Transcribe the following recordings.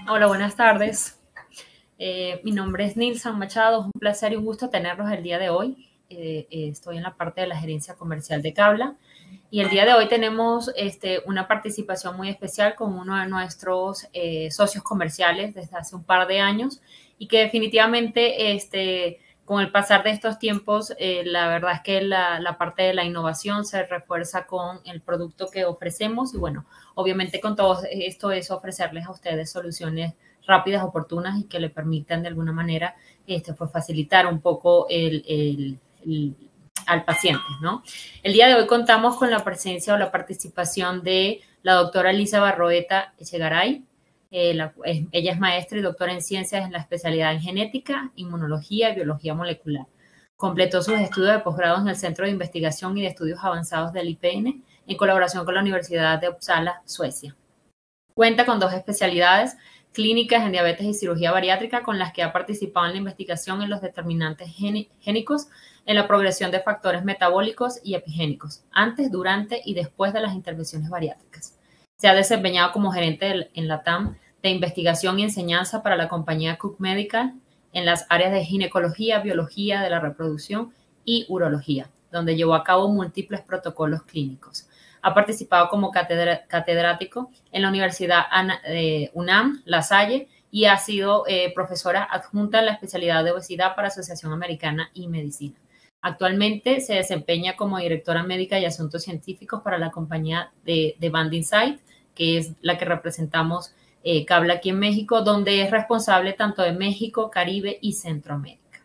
Hola, buenas tardes. Mi nombre es Nilson Machado. Es un placer y un gusto tenerlos el día de hoy. Estoy en la parte de la gerencia comercial de Cabla y el día de hoy tenemos una participación muy especial con uno de nuestros socios comerciales desde hace un par de años y que definitivamente con el pasar de estos tiempos, la verdad es que la parte de la innovación se refuerza con el producto que ofrecemos y bueno, obviamente con todo esto es ofrecerles a ustedes soluciones rápidas, oportunas y que le permitan de alguna manera pues facilitar un poco al paciente, ¿no? El día de hoy contamos con la presencia o la participación de la doctora Lisa Barroeta Echegaray. Ella es maestra y doctora en ciencias en la especialidad en genética, inmunología y biología molecular. Completó sus estudios de posgrado en el Centro de Investigación y de Estudios Avanzados del IPN en colaboración con la Universidad de Uppsala, Suecia. Cuenta con 2 especialidades clínicas en diabetes y cirugía bariátrica con las que ha participado en la investigación en los determinantes génicos en la progresión de factores metabólicos y epigénicos, antes, durante y después de las intervenciones bariátricas. Se ha desempeñado como gerente en la TAM de investigación y enseñanza para la compañía Cook Medical en las áreas de ginecología, biología de la reproducción y urología, donde llevó a cabo múltiples protocolos clínicos. Ha participado como catedrático en la Universidad UNAM, La Salle, y ha sido profesora adjunta en la especialidad de obesidad para Asociación Americana y Medicina. Actualmente se desempeña como directora médica y asuntos científicos para la compañía de Band Insight, que es la que representamos Cabla aquí en México, donde es responsable tanto de México, Caribe y Centroamérica.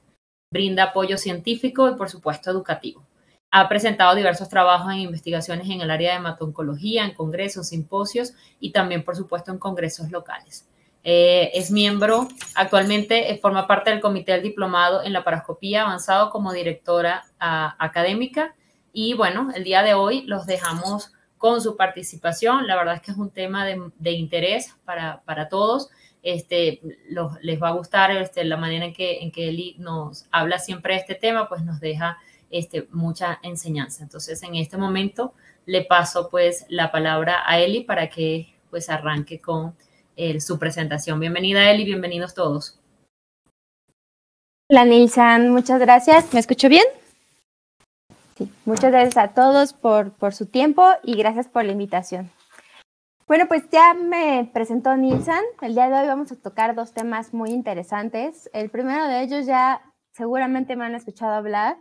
Brinda apoyo científico y, por supuesto, educativo. Ha presentado diversos trabajos en investigaciones en el área de hemato-oncología, en congresos, simposios y también, por supuesto, en congresos locales. Es miembro, actualmente forma parte del comité del diplomado en laparoscopía avanzado como directora académica y bueno, el día de hoy los dejamos con su participación. La verdad es que es un tema de interés para todos. Les va a gustar la manera en que Eli nos habla siempre de este tema, pues nos deja mucha enseñanza. Entonces, en este momento le paso pues la palabra a Eli para que pues arranque con su presentación. Bienvenida, Eli, bienvenidos todos. Hola, Nilsan, muchas gracias. ¿Me escucho bien? Sí, muchas gracias a todos por su tiempo y gracias por la invitación. Bueno, pues ya me presentó Nilsan. El día de hoy vamos a tocar 2 temas muy interesantes. El primero de ellos ya seguramente me han escuchado hablar,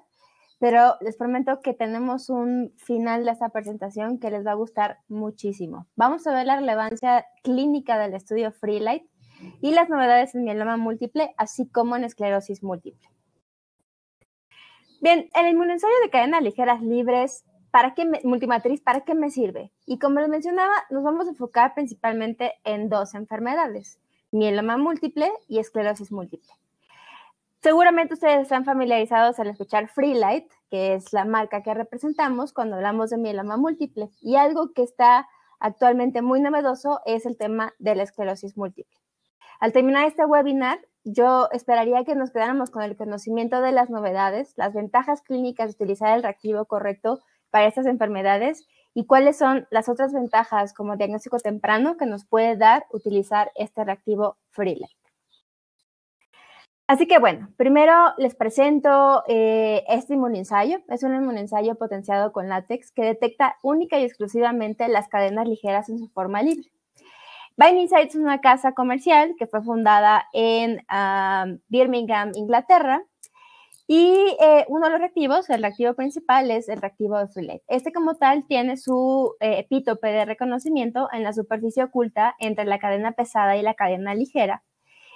pero les prometo que tenemos un final de esta presentación que les va a gustar muchísimo. Vamos a ver la relevancia clínica del estudio Freelight y las novedades en mieloma múltiple, así como en esclerosis múltiple. Bien, el inmunoensayo de cadenas ligeras libres, multimatriz, ¿para qué me sirve? Y como les mencionaba, nos vamos a enfocar principalmente en 2 enfermedades, mieloma múltiple y esclerosis múltiple. Seguramente ustedes están familiarizados al escuchar Freelight, que es la marca que representamos cuando hablamos de mieloma múltiple. Y algo que está actualmente muy novedoso es el tema de la esclerosis múltiple. Al terminar este webinar, yo esperaría que nos quedáramos con el conocimiento de las novedades, las ventajas clínicas de utilizar el reactivo correcto para estas enfermedades y cuáles son las otras ventajas como diagnóstico temprano que nos puede dar utilizar este reactivo Freelight. Así que bueno, primero les presento este inmunoensayo. Es un inmunoensayo potenciado con látex que detecta única y exclusivamente las cadenas ligeras en su forma libre. Binding Insights es una casa comercial que fue fundada en Birmingham, Inglaterra. Y uno de los reactivos, el reactivo principal, es el reactivo de Freelight. Este como tal tiene su epítope de reconocimiento en la superficie oculta entre la cadena pesada y la cadena ligera.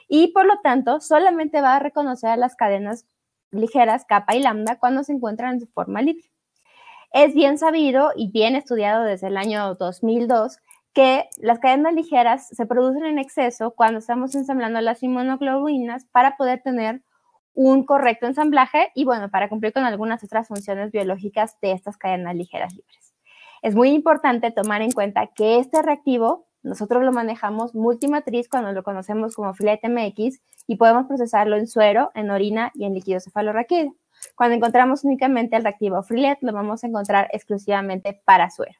Y por lo tanto, solamente va a reconocer a las cadenas ligeras, kappa y lambda, cuando se encuentran en su forma libre. Es bien sabido y bien estudiado desde el año 2002 que las cadenas ligeras se producen en exceso cuando estamos ensamblando las inmunoglobulinas para poder tener un correcto ensamblaje y, bueno, para cumplir con algunas otras funciones biológicas de estas cadenas ligeras libres. Es muy importante tomar en cuenta que este reactivo nosotros lo manejamos multimatriz cuando lo conocemos como Freelight MX y podemos procesarlo en suero, en orina y en líquido cefalorraquídeo. Cuando encontramos únicamente el reactivo Freelight, lo vamos a encontrar exclusivamente para suero.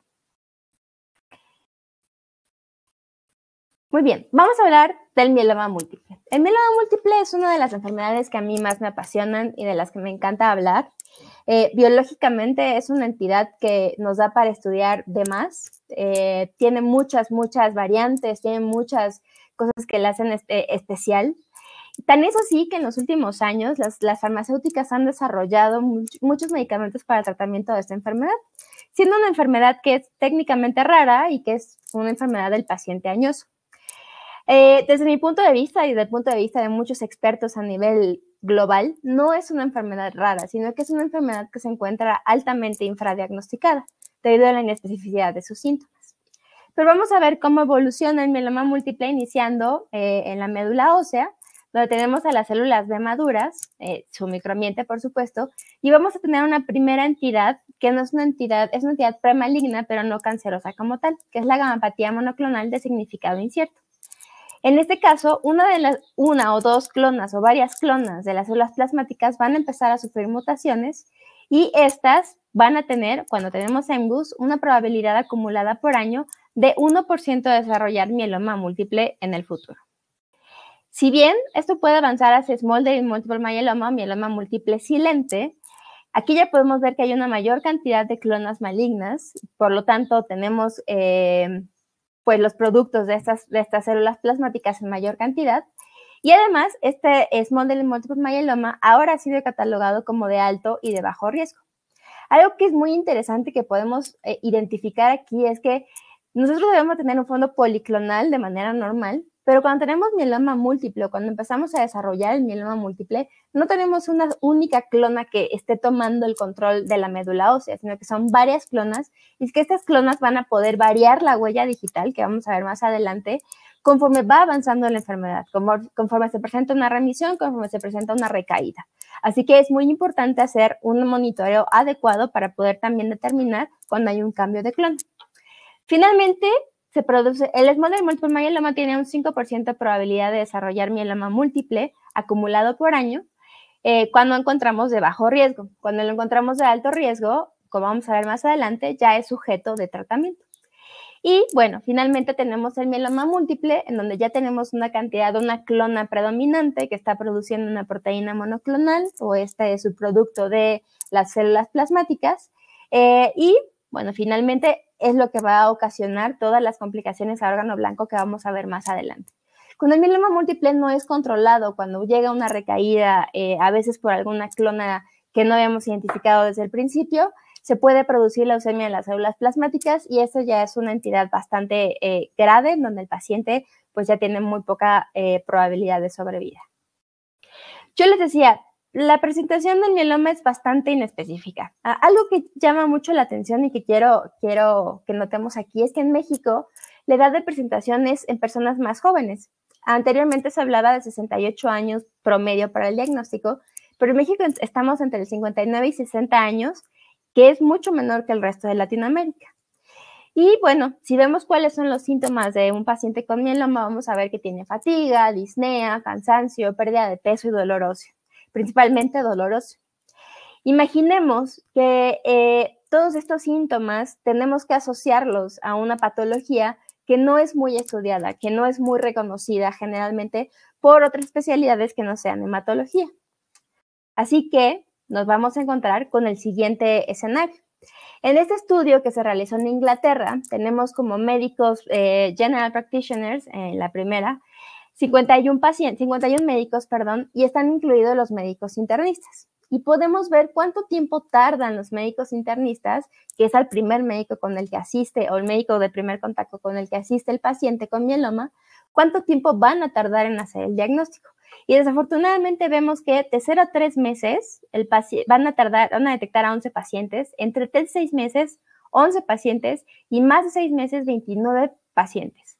Muy bien, vamos a hablar del mieloma múltiple. El mieloma múltiple es una de las enfermedades que a mí más me apasionan y de las que me encanta hablar. Biológicamente es una entidad que nos da para estudiar de más. Tiene muchas variantes, tiene muchas cosas que la hacen especial. Tan es así que en los últimos años las farmacéuticas han desarrollado muchos medicamentos para el tratamiento de esta enfermedad, siendo una enfermedad que es técnicamente rara y que es una enfermedad del paciente añoso. Desde mi punto de vista y desde el punto de vista de muchos expertos a nivel global, no es una enfermedad rara, sino que es una enfermedad que se encuentra altamente infradiagnosticada debido a la inespecificidad de sus síntomas. Pero vamos a ver cómo evoluciona el mieloma múltiple iniciando en la médula ósea, donde tenemos a las células B maduras, su microambiente, por supuesto, y vamos a tener una primera entidad que no es una entidad, es una entidad premaligna, pero no cancerosa como tal, que es la gamapatía monoclonal de significado incierto. En este caso, una o dos clonas o varias clonas de las células plasmáticas van a empezar a sufrir mutaciones y estas van a tener, cuando tenemos EMBUS, una probabilidad acumulada por año de 1% de desarrollar mieloma múltiple en el futuro. Si bien esto puede avanzar hacia Smoldering Multiple Myeloma o mieloma múltiple silente, aquí ya podemos ver que hay una mayor cantidad de clonas malignas, por lo tanto tenemos pues los productos de estas células plasmáticas en mayor cantidad, y además este Smoldering Multiple Myeloma ahora ha sido catalogado como de alto y de bajo riesgo. Algo que es muy interesante que podemos identificar aquí es que nosotros debemos tener un fondo policlonal de manera normal, pero cuando tenemos mieloma múltiple, cuando empezamos a desarrollar el mieloma múltiple, no tenemos una única clona que esté tomando el control de la médula ósea, sino que son varias clonas, y es que estas clonas van a poder variar la huella digital, que vamos a ver más adelante, conforme va avanzando la enfermedad, conforme se presenta una remisión, conforme se presenta una recaída. Así que es muy importante hacer un monitoreo adecuado para poder también determinar cuando hay un cambio de clon. Finalmente, se produce, el Smoldering Multiple Myeloma tiene un 5% de probabilidad de desarrollar mieloma múltiple acumulado por año cuando encontramos de bajo riesgo. Cuando lo encontramos de alto riesgo, como vamos a ver más adelante, ya es sujeto de tratamiento. Y bueno, finalmente tenemos el mieloma múltiple, en donde ya tenemos una cantidad de una clona predominante que está produciendo una proteína monoclonal o este subproducto de las células plasmáticas. Y bueno, finalmente es lo que va a ocasionar todas las complicaciones a órgano blanco que vamos a ver más adelante. Cuando el mieloma múltiple no es controlado, cuando llega una recaída, a veces por alguna clona que no habíamos identificado desde el principio, se puede producir leucemia en las células plasmáticas y eso ya es una entidad bastante grave, donde el paciente pues ya tiene muy poca probabilidad de sobrevida. Yo les decía, la presentación del mieloma es bastante inespecífica. Algo que llama mucho la atención y que quiero que notemos aquí es que en México la edad de presentación es en personas más jóvenes. Anteriormente se hablaba de 68 años promedio para el diagnóstico, pero en México estamos entre el 59 y 60 años, que es mucho menor que el resto de Latinoamérica. Y bueno, si vemos cuáles son los síntomas de un paciente con mieloma, vamos a ver que tiene fatiga, disnea, cansancio, pérdida de peso y dolor óseo, principalmente dolor óseo. Imaginemos que todos estos síntomas tenemos que asociarlos a una patología que no es muy estudiada, que no es muy reconocida generalmente por otras especialidades que no sean hematología. Así que nos vamos a encontrar con el siguiente escenario. En este estudio que se realizó en Inglaterra, tenemos como médicos general practitioners, en la primera, 51 médicos, y están incluidos los médicos internistas. Y podemos ver cuánto tiempo tardan los médicos internistas, que es el primer médico con el que asiste, o el médico de primer contacto con el que asiste el paciente con mieloma, cuánto tiempo van a tardar en hacer el diagnóstico. Y desafortunadamente vemos que de 0 a 3 meses van a detectar a 11 pacientes, entre 3 y 6 meses, 11 pacientes, y más de 6 meses, 29 pacientes.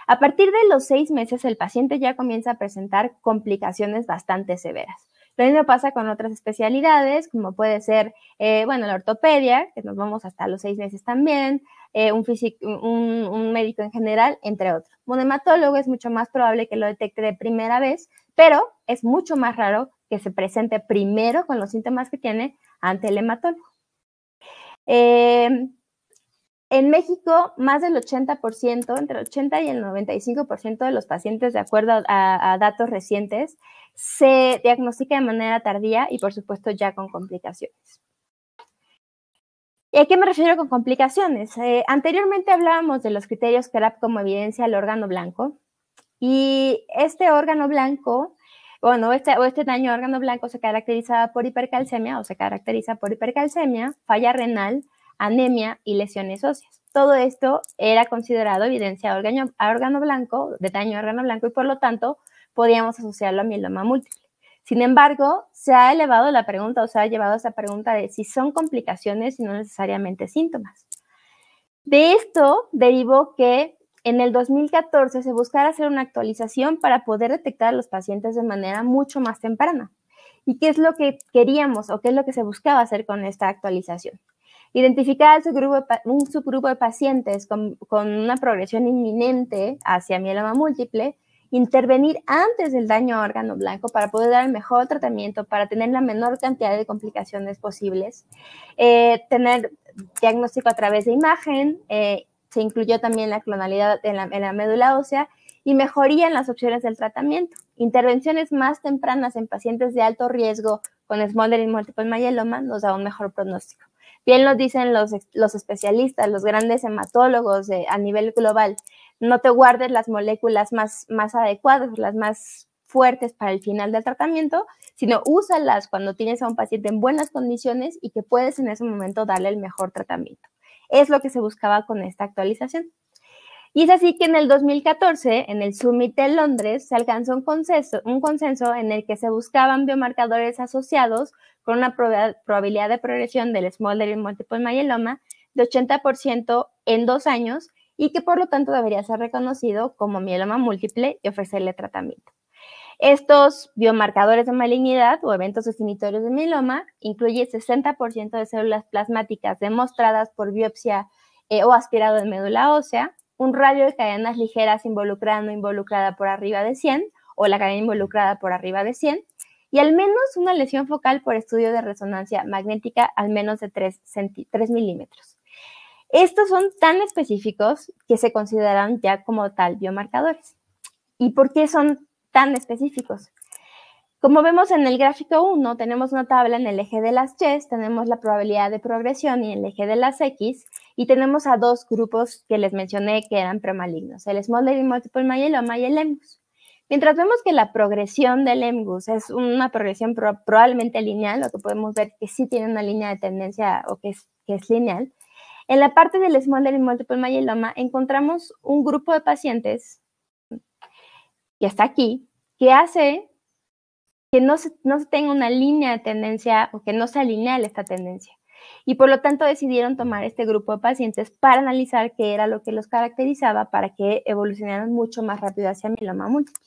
A partir de los 6 meses, el paciente ya comienza a presentar complicaciones bastante severas. Lo mismo pasa con otras especialidades, como puede ser, la ortopedia, que nos vamos hasta los 6 meses también, un médico en general, entre otros. Un hematólogo es mucho más probable que lo detecte de primera vez, pero es mucho más raro que se presente primero con los síntomas que tiene ante el hematólogo. En México, más del 80%, entre el 80 y el 95% de los pacientes, de acuerdo a datos recientes, se diagnostica de manera tardía y, por supuesto, ya con complicaciones. ¿Y a qué me refiero con complicaciones? Anteriormente hablábamos de los criterios CRAP como evidencia al órgano blanco, y este órgano blanco, bueno, este daño órgano blanco se caracteriza por hipercalcemia falla renal, anemia y lesiones óseas. Todo esto era considerado evidencia a órgano blanco, de daño a órgano blanco, y por lo tanto podíamos asociarlo a mieloma múltiple. Sin embargo, se ha elevado la pregunta, o se ha llevado a esa pregunta de si son complicaciones y no necesariamente síntomas. De esto derivó que en el 2014 se buscara hacer una actualización para poder detectar a los pacientes de manera mucho más temprana. ¿Y qué es lo que queríamos o qué es lo que se buscaba hacer con esta actualización? Identificar un subgrupo de pacientes con una progresión inminente hacia mieloma múltiple, intervenir antes del daño a órgano blanco para poder dar el mejor tratamiento, para tener la menor cantidad de complicaciones posibles, tener diagnóstico a través de imagen, se incluyó también la clonalidad en la médula ósea y mejoría en las opciones del tratamiento. Intervenciones más tempranas en pacientes de alto riesgo con smoldering multiple myeloma nos da un mejor pronóstico. Bien lo dicen los especialistas, los grandes hematólogos a nivel global, no te guardes las moléculas más adecuadas, las más fuertes para el final del tratamiento, sino úsalas cuando tienes a un paciente en buenas condiciones y que puedes en ese momento darle el mejor tratamiento. Es lo que se buscaba con esta actualización. Y es así que en el 2014, en el Summit de Londres, se alcanzó un consenso en el que se buscaban biomarcadores asociados con una probabilidad de progresión del smoldering multiple myeloma de 80% en 2 años y que por lo tanto debería ser reconocido como mieloma múltiple y ofrecerle tratamiento. Estos biomarcadores de malignidad o eventos definitorios de mieloma incluyen 60% de células plasmáticas demostradas por biopsia o aspirado de médula ósea, un radio de cadenas ligeras involucrada o no involucrada por arriba de 100 o la cadena involucrada por arriba de 100 y al menos una lesión focal por estudio de resonancia magnética al menos de 3 milímetros. Estos son tan específicos que se consideran ya como tal biomarcadores. ¿Y por qué son tan específicos? Como vemos en el gráfico 1, tenemos una tabla en el eje de las Y, tenemos la probabilidad de progresión y en el eje de las X, y tenemos a dos grupos que les mencioné que eran premalignos, el smoldering multiple myeloma y el MGUS. Mientras vemos que la progresión del MGUS es una progresión probablemente lineal, lo que podemos ver que sí tiene una línea de tendencia o que es lineal, en la parte del smoldering multiple myeloma encontramos un grupo de pacientes que está aquí, que hace que no se tenga una línea de tendencia o que no se alinee esta tendencia. Y por lo tanto decidieron tomar este grupo de pacientes para analizar qué era lo que los caracterizaba para que evolucionaran mucho más rápido hacia mieloma múltiple.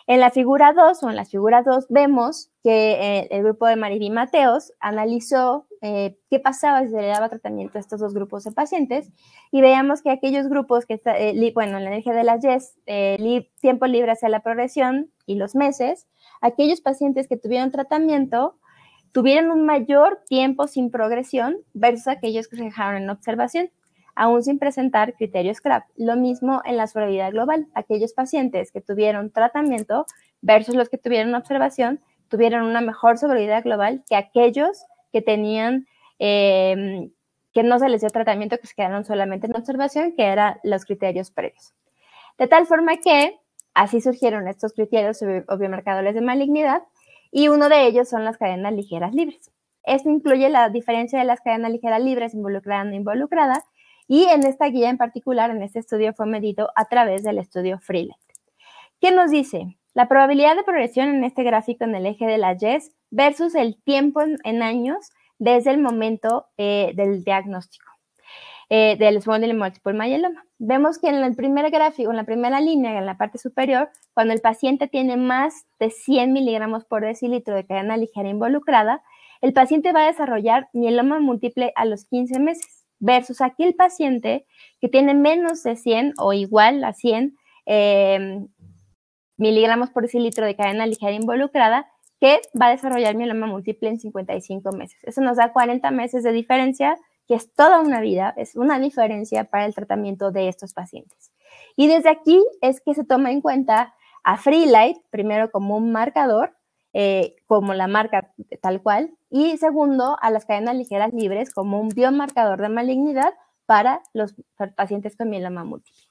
En la figura 2 o en las figuras 2 vemos que el grupo de Mariví Mateos analizó qué pasaba si se le daba tratamiento a estos dos grupos de pacientes y veíamos que aquellos grupos que, bueno, en la energía de las Y, tiempo libre hacia la progresión y los meses, aquellos pacientes que tuvieron tratamiento tuvieron un mayor tiempo sin progresión versus aquellos que se dejaron en observación, aún sin presentar criterios CRAP. Lo mismo en la sobrevida global. Aquellos pacientes que tuvieron tratamiento versus los que tuvieron observación tuvieron una mejor sobrevida global que aquellos que tenían, que no se les dio tratamiento, que se quedaron solamente en observación, que eran los criterios previos. De tal forma que así surgieron estos criterios o biomarcadores de malignidad y uno de ellos son las cadenas ligeras libres. Esto incluye la diferencia de las cadenas ligeras libres involucrada o no involucrada, y en esta guía en particular, en este estudio, fue medido a través del estudio Freeland. ¿Qué nos dice? La probabilidad de progresión en este gráfico en el eje de las Y versus el tiempo en años desde el momento del diagnóstico del smoldering multiple myeloma. Vemos que en el primer gráfico, en la primera línea, en la parte superior, cuando el paciente tiene más de 100 miligramos por decilitro de cadena ligera involucrada, el paciente va a desarrollar mieloma múltiple a los 15 meses, versus aquel paciente que tiene menos de 100 o igual a 100 miligramos por decilitro de cadena ligera involucrada, que va a desarrollar mieloma múltiple en 55 meses. Eso nos da 40 meses de diferencia, que es toda una vida, es una diferencia para el tratamiento de estos pacientes. Y desde aquí es que se toma en cuenta a Freelight, primero como un marcador, como la marca tal cual, y segundo, a las cadenas ligeras libres como un biomarcador de malignidad para los pacientes con mieloma múltiple.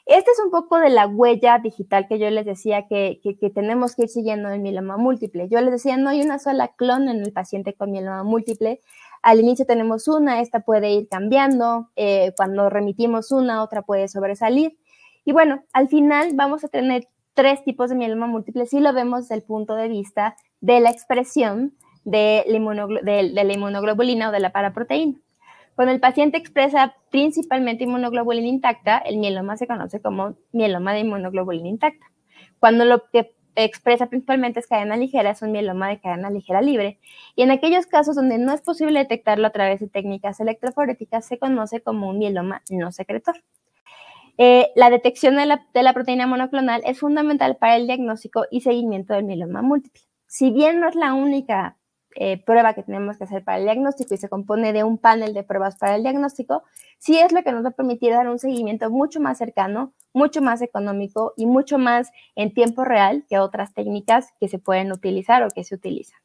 Este es un poco de la huella digital que yo les decía que tenemos que ir siguiendo en mieloma múltiple. Yo les decía, no hay una sola clon en el paciente con mieloma múltiple. Al inicio tenemos una, esta puede ir cambiando. Cuando remitimos una, otra puede sobresalir. Y bueno, al final vamos a tener 3 tipos de mieloma múltiple si lo vemos desde el punto de vista de la expresión de la inmunoglobulina o de la paraproteína. Cuando el paciente expresa principalmente inmunoglobulina intacta, el mieloma se conoce como mieloma de inmunoglobulina intacta. Cuando lo que expresa principalmente es cadena ligera, es un mieloma de cadena ligera libre. Y en aquellos casos donde no es posible detectarlo a través de técnicas electroforéticas, se conoce como un mieloma no secretor. La detección de la proteína monoclonal es fundamental para el diagnóstico y seguimiento del mieloma múltiple. Si bien no es la única prueba que tenemos que hacer para el diagnóstico y se compone de un panel de pruebas para el diagnóstico, sí es lo que nos va a permitir dar un seguimiento mucho más cercano, mucho más económico y mucho más en tiempo real que otras técnicas que se pueden utilizar o que se utilizan.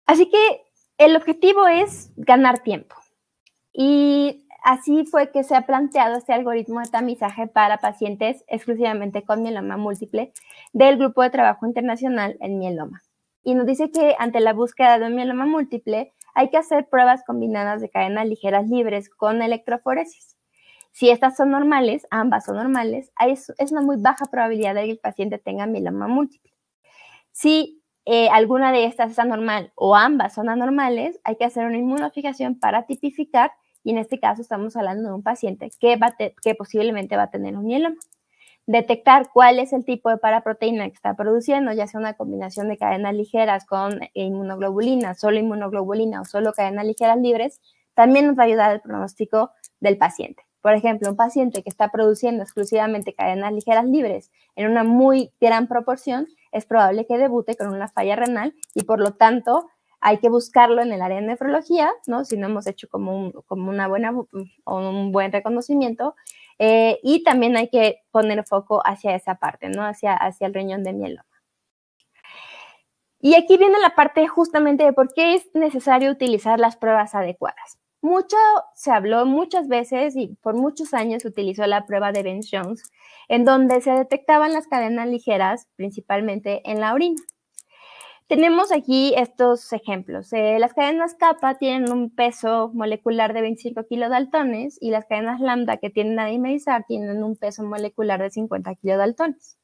Así que el objetivo es ganar tiempo. Y así fue que se ha planteado este algoritmo de tamizaje para pacientes exclusivamente con mieloma múltiple del Grupo de Trabajo Internacional en Mieloma. Y nos dice que ante la búsqueda de un mieloma múltiple hay que hacer pruebas combinadas de cadenas ligeras libres con electroforesis. Si estas son normales, ambas son normales, es una muy baja probabilidad de que el paciente tenga mieloma múltiple. Si alguna de estas es anormal o ambas son anormales, hay que hacer una inmunofijación para tipificar. Y en este caso estamos hablando de un paciente que posiblemente va a tener un mieloma. Detectar cuál es el tipo de paraproteína que está produciendo, ya sea una combinación de cadenas ligeras con inmunoglobulina o solo cadenas ligeras libres, también nos va a ayudar al pronóstico del paciente. Por ejemplo, un paciente que está produciendo exclusivamente cadenas ligeras libres en una muy gran proporción, es probable que debute con una falla renal y por lo tanto hay que buscarlo en el área de nefrología, ¿no? Si no hemos hecho como un buen reconocimiento. Y también hay que poner foco hacia esa parte, ¿no? Hacia el riñón de mieloma. Y aquí viene la parte justamente de por qué es necesario utilizar las pruebas adecuadas. Mucho se habló muchas veces y por muchos años se utilizó la prueba de Bence-Jones, en donde se detectaban las cadenas ligeras, principalmente en la orina. Tenemos aquí estos ejemplos. Las cadenas kappa tienen un peso molecular de 25 kilodaltones y las cadenas lambda que tienden a dimerizar tienen un peso molecular de 50 kilodaltones.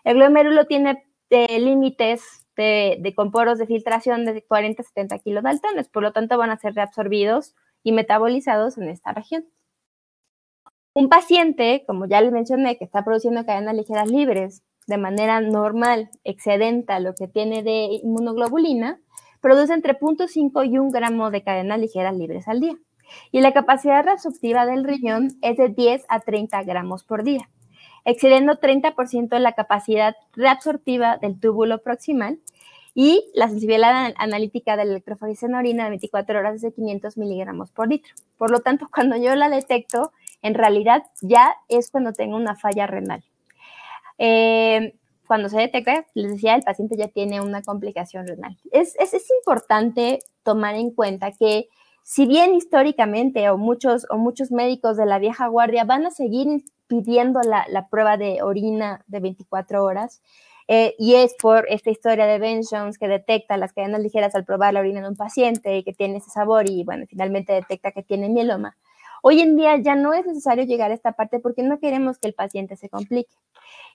El glomérulo tiene límites con poros de filtración de 40 a 70 kilodaltones, por lo tanto van a ser reabsorbidos y metabolizados en esta región. Un paciente, como ya les mencioné, que está produciendo cadenas ligeras libres de manera normal, excedente a lo que tiene de inmunoglobulina, produce entre 0.5 y 1 gramo de cadenas ligeras libres al día. Y la capacidad reabsortiva del riñón es de 10 a 30 gramos por día, excediendo 30% la capacidad reabsortiva del túbulo proximal y la sensibilidad analítica de la electroforesis en orina de 24 horas es de 500 miligramos por litro. Por lo tanto, cuando yo la detecto, en realidad ya es cuando tengo una falla renal. Cuando se detecta, les decía, el paciente ya tiene una complicación renal. Es importante tomar en cuenta que si bien históricamente o muchos médicos de la vieja guardia van a seguir pidiendo la prueba de orina de 24 horas, y es por esta historia de Bence-Jones que detecta las cadenas ligeras al probar la orina de un paciente y que tiene ese sabor y, bueno, finalmente detecta que tiene mieloma. Hoy en día ya no es necesario llegar a esta parte porque no queremos que el paciente se complique.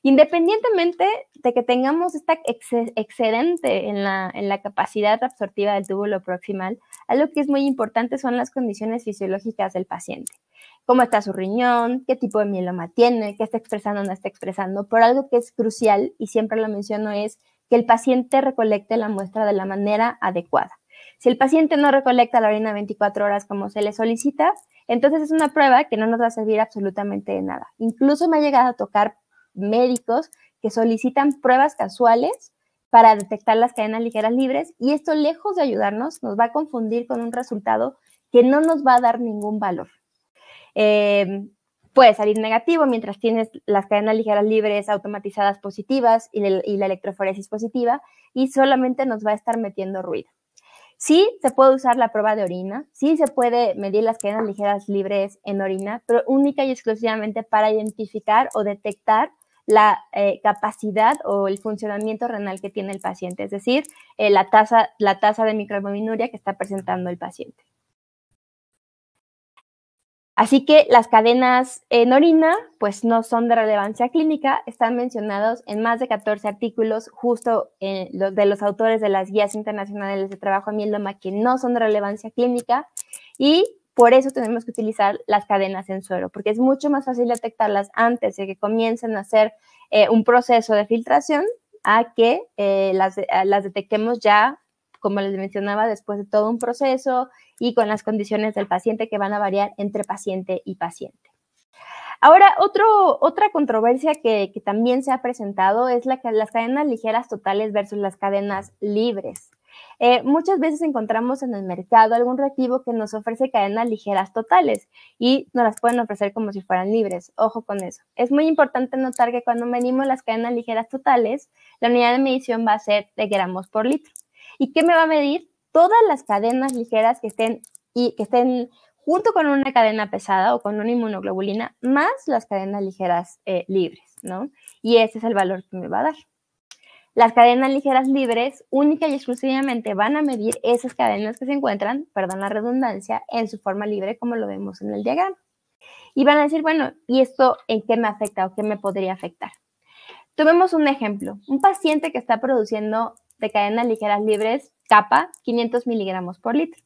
Independientemente de que tengamos esta excedente en la capacidad absortiva del túbulo proximal, algo que es muy importante son las condiciones fisiológicas del paciente. Cómo está su riñón, qué tipo de mieloma tiene, qué está expresando o no está expresando. Por algo que es crucial, y siempre lo menciono, es que el paciente recolecte la muestra de la manera adecuada. Si el paciente no recolecta la orina 24 horas como se le solicita, entonces es una prueba que no nos va a servir absolutamente de nada. Incluso me ha llegado a tocar médicos que solicitan pruebas casuales para detectar las cadenas ligeras libres, y esto, lejos de ayudarnos, nos va a confundir con un resultado que no nos va a dar ningún valor. Puede salir negativo mientras tienes las cadenas ligeras libres automatizadas positivas y la electroforesis positiva, y solamente nos va a estar metiendo ruido. Sí se puede usar la prueba de orina, sí se puede medir las cadenas ligeras libres en orina, pero única y exclusivamente para identificar o detectar la capacidad o el funcionamiento renal que tiene el paciente, es decir, la tasa de microalbuminuria que está presentando el paciente. Así que las cadenas en orina, pues no son de relevancia clínica, están mencionados en más de 14 artículos justo de los autores de las guías internacionales de trabajo en mieloma que no son de relevancia clínica, y por eso tenemos que utilizar las cadenas en suero, porque es mucho más fácil detectarlas antes de que comiencen a hacer un proceso de filtración a que las detectemos ya, como les mencionaba, después de todo un proceso y con las condiciones del paciente que van a variar entre paciente y paciente. Ahora, otra controversia que también se ha presentado es las cadenas ligeras totales versus las cadenas libres. Muchas veces encontramos en el mercado algún reactivo que nos ofrece cadenas ligeras totales y nos las pueden ofrecer como si fueran libres. Ojo con eso. Es muy importante notar que cuando medimos las cadenas ligeras totales, la unidad de medición va a ser de gramos por litro. ¿Y qué me va a medir? Todas las cadenas ligeras que estén junto con una cadena pesada o con una inmunoglobulina, más las cadenas ligeras libres, ¿no? Y ese es el valor que me va a dar. Las cadenas ligeras libres única y exclusivamente van a medir esas cadenas que se encuentran, perdón la redundancia, en su forma libre, como lo vemos en el diagrama. Y van a decir, bueno, ¿y esto en qué me afecta o qué me podría afectar? Tomemos un ejemplo. Un paciente que está produciendo de cadenas ligeras libres, kappa, 500 miligramos por litro.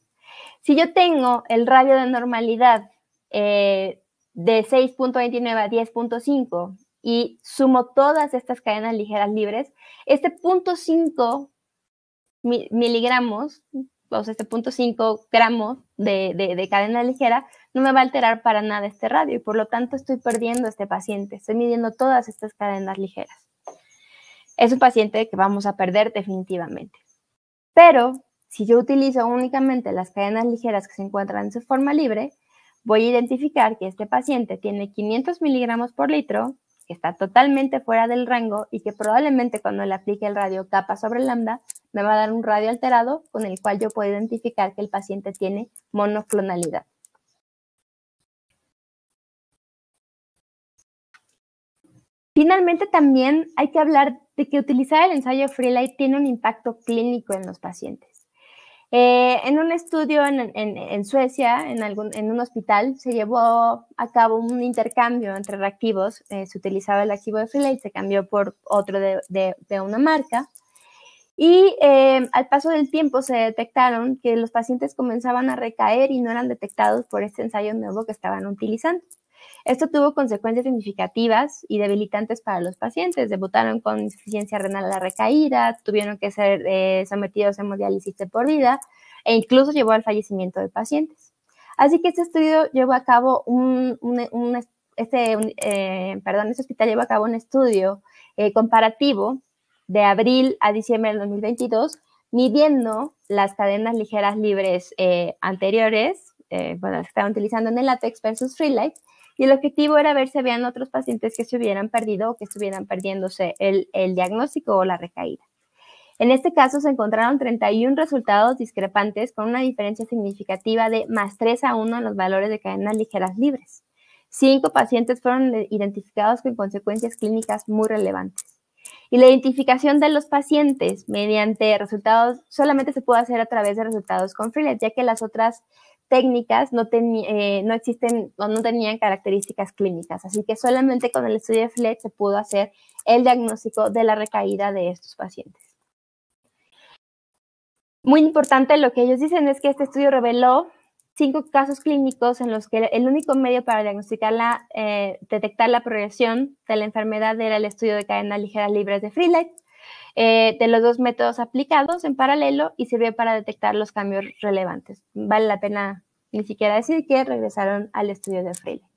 Si yo tengo el radio de normalidad de 6.29 a 10.5 y sumo todas estas cadenas ligeras libres, este 0.5 miligramos, o sea, este 0.5 gramos de cadena ligera, no me va a alterar para nada este radio y por lo tanto estoy perdiendo a este paciente, estoy midiendo todas estas cadenas ligeras. Es un paciente que vamos a perder definitivamente. Pero si yo utilizo únicamente las cadenas ligeras que se encuentran en su forma libre, voy a identificar que este paciente tiene 500 miligramos por litro, que está totalmente fuera del rango y que probablemente cuando le aplique el radio kappa sobre lambda, me va a dar un radio alterado con el cual yo puedo identificar que el paciente tiene monoclonalidad. Finalmente, también hay que hablar de que utilizar el ensayo Freelite tiene un impacto clínico en los pacientes. En un estudio en Suecia, en un hospital, se llevó a cabo un intercambio entre reactivos. Se utilizaba el activo de Freelite, se cambió por otro de una marca. Y al paso del tiempo se detectaron que los pacientes comenzaban a recaer y no eran detectados por este ensayo nuevo que estaban utilizando. Esto tuvo consecuencias significativas y debilitantes para los pacientes. Debutaron con insuficiencia renal a la recaída, tuvieron que ser sometidos a hemodiálisis de por vida e incluso llevó al fallecimiento de pacientes. Así que este estudio llevó a cabo este hospital llevó a cabo un estudio comparativo de abril a diciembre del 2022, midiendo las cadenas ligeras libres anteriores, las que estaban utilizando en el látex versus Freelite, y el objetivo era ver si habían otros pacientes que se hubieran perdido o que estuvieran perdiéndose el diagnóstico o la recaída. En este caso se encontraron 31 resultados discrepantes con una diferencia significativa de más 3:1 en los valores de cadenas ligeras libres. 5 pacientes fueron identificados con consecuencias clínicas muy relevantes. Y la identificación de los pacientes mediante resultados solamente se puede hacer a través de resultados con Freelite, ya que las otras técnicas no existen o no tenían características clínicas. Así que solamente con el estudio de Freelite se pudo hacer el diagnóstico de la recaída de estos pacientes. Muy importante, lo que ellos dicen es que este estudio reveló 5 casos clínicos en los que el único medio para detectar la progresión de la enfermedad era el estudio de cadenas ligeras libres de Freelite, de los 2 métodos aplicados en paralelo, y sirvió para detectar los cambios relevantes. Vale la pena ni siquiera decir que regresaron al estudio de Freelite.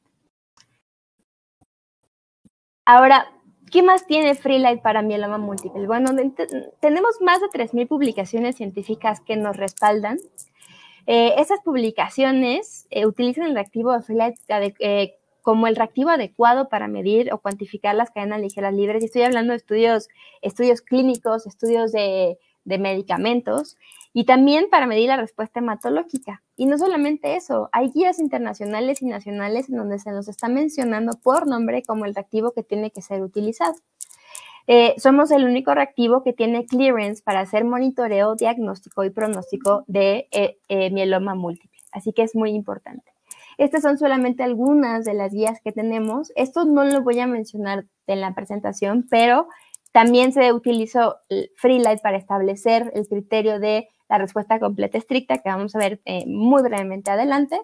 Ahora, ¿Qué más tiene Freelite para mieloma múltiple? Bueno, tenemos más de 3,000 publicaciones científicas que nos respaldan. Esas publicaciones utilizan el reactivo de Freelite como el reactivo adecuado para medir o cuantificar las cadenas ligeras libres. Y estoy hablando de estudios clínicos, estudios de medicamentos, y también para medir la respuesta hematológica. Y no solamente eso, hay guías internacionales y nacionales en donde se nos está mencionando por nombre como el reactivo que tiene que ser utilizado. Somos el único reactivo que tiene clearance para hacer monitoreo, diagnóstico y pronóstico de mieloma múltiple. Así que es muy importante. Estas son solamente algunas de las guías que tenemos. Esto no lo voy a mencionar en la presentación, pero también se utilizó Freelite para establecer el criterio de la respuesta completa estricta, que vamos a ver muy brevemente adelante,